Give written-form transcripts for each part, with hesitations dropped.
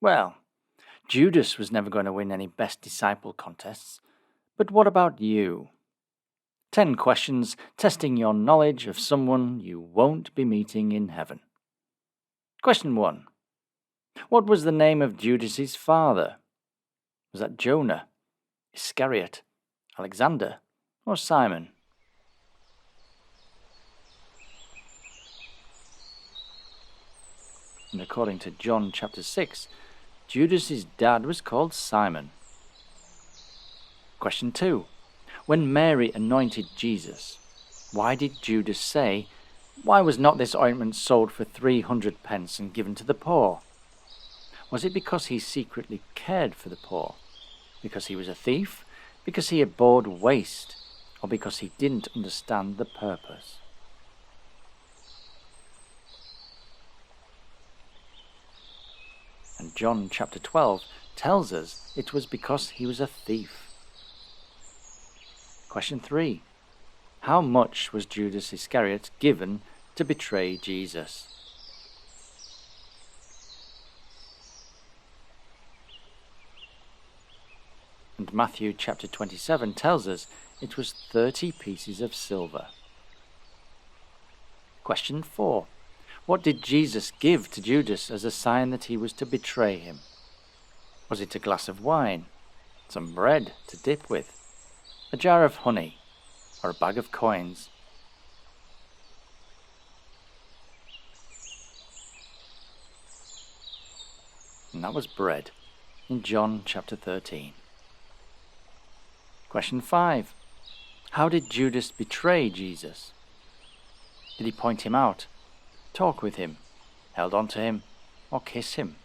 Well, Judas was never going to win any best disciple contests. But what about you? 10 questions testing your knowledge of someone you won't be meeting in heaven. Question 1. What was the name of Judas's father? Was that Jonah, Iscariot, Alexander, or Simon? And according to John chapter 6, Judas's dad was called Simon. Question 2. When Mary anointed Jesus, why did Judas say, "Why was not this ointment sold for 300 pence and given to the poor?" Was it because he secretly cared for the poor? Because he was a thief? Because he abhorred waste? Or because he didn't understand the purpose? And John chapter 12 tells us it was because he was a thief. Question 3. How much was Judas Iscariot given to betray Jesus? And Matthew chapter 27 tells us it was 30 pieces of silver. Question 4. What did Jesus give to Judas as a sign that he was to betray him? Was it a glass of wine, some bread to dip with, a jar of honey, or a bag of coins? And that was bread in John chapter 13. Question 5. How did Judas betray Jesus? Did he point him out, talk with him, held on to him, or kiss him?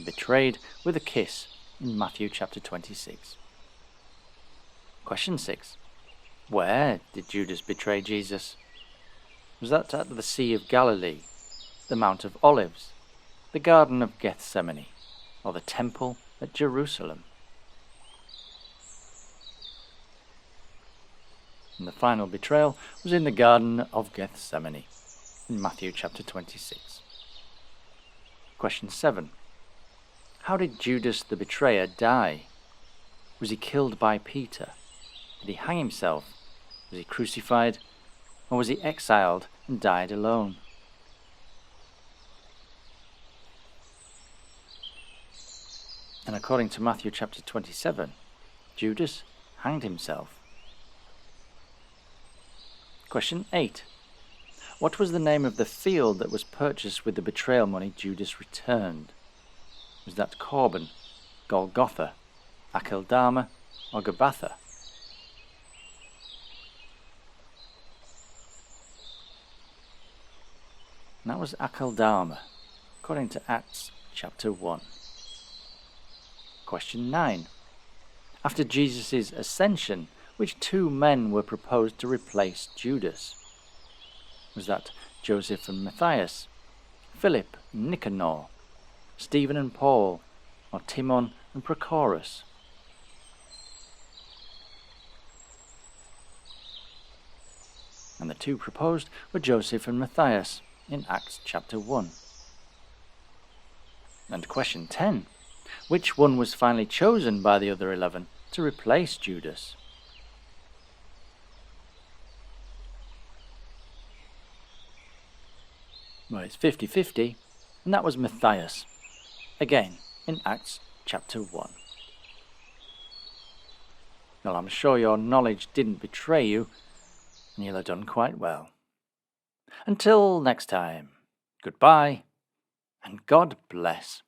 Betrayed with a kiss in Matthew chapter 26. Question 6. Where did Judas betray Jesus? Was that at the Sea of Galilee, the Mount of Olives, the Garden of Gethsemane, or the Temple at Jerusalem? And the final betrayal was in the Garden of Gethsemane, in Matthew chapter 26. Question 7. How did Judas the betrayer die? Was he killed by Peter? Did he hang himself? Was he crucified? Or was he exiled and died alone? And according to Matthew chapter 27, Judas hanged himself. Question 8. What was the name of the field that was purchased with the betrayal money Judas returned? Was that Corban, Golgotha, Akeldama, or Gabbatha? And that was Akeldama, according to Acts chapter 1. Question 9. After Jesus' ascension, which 2 men were proposed to replace Judas? Was that Joseph and Matthias, Philip and Nicanor, Stephen and Paul, or Timon and Prochorus? And the 2 proposed were Joseph and Matthias in Acts chapter 1. And question 10. Which one was finally chosen by the other 11 to replace Judas? Well, it's 50-50, and that was Matthias, again in Acts chapter 1. Well, I'm sure your knowledge didn't betray you, and you'll have done quite well. Until next time, goodbye, and God bless.